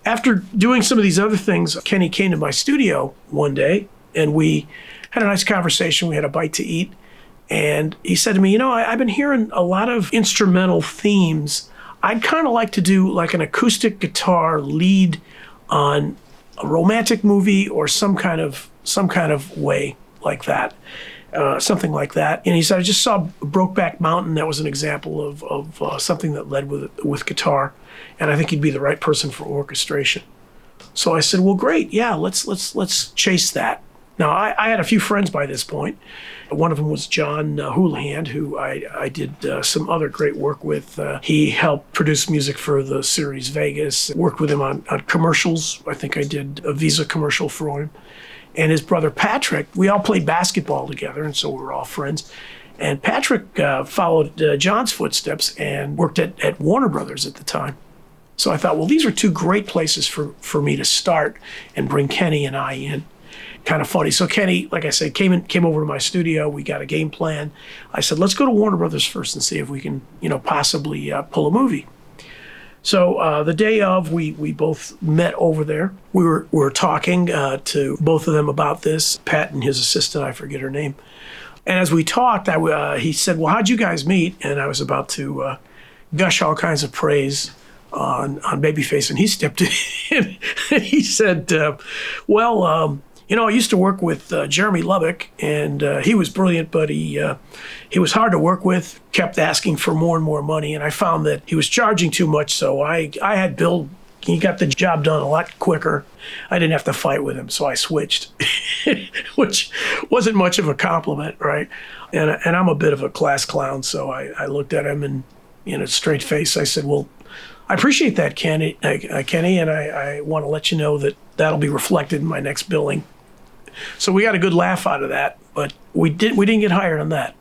after doing some of these other things, Kenny came to my studio one day and we had a nice conversation. We had a bite to eat. And he said to me, I've been hearing a lot of instrumental themes. I'd kind of like to do like an acoustic guitar lead on a romantic movie or some kind of way like that. Something like that. And he said, I just saw Brokeback Mountain. That was an example of something that led with guitar. And I think he'd be the right person for orchestration. So I said, well, great. Yeah, let's chase that. Now, I had a few friends by this point. One of them was John Houllihand, who I did some other great work with. He helped produce music for the series Vegas, worked with him on commercials. I think I did a Visa commercial for him. And his brother Patrick, we all played basketball together, and so we were all friends. And Patrick followed John's footsteps and worked at Warner Brothers at the time. So I thought, well, these are two great places for me to start and bring Kenny and I in. Kind of funny. So Kenny, like I said, came over to my studio. We got a game plan. I said, let's go to Warner Brothers first and see if we can, possibly pull a movie. So the day of, we both met over there. We were talking to both of them about this, Pat and his assistant, I forget her name. And as we talked, he said, well, how'd you guys meet? And I was about to gush all kinds of praise on Babyface, and he stepped in and he said, I used to work with Jeremy Lubbock, and he was brilliant, but he was hard to work with, kept asking for more and more money, and I found that he was charging too much, so I had Bill, he got the job done a lot quicker. I didn't have to fight with him, so I switched, which wasn't much of a compliment, right? And I'm a bit of a class clown, so I looked at him and, straight face, I said, well, I appreciate that, Kenny, and I want to let you know that that'll be reflected in my next billing. So we got a good laugh out of that, but we didn't get hired on that.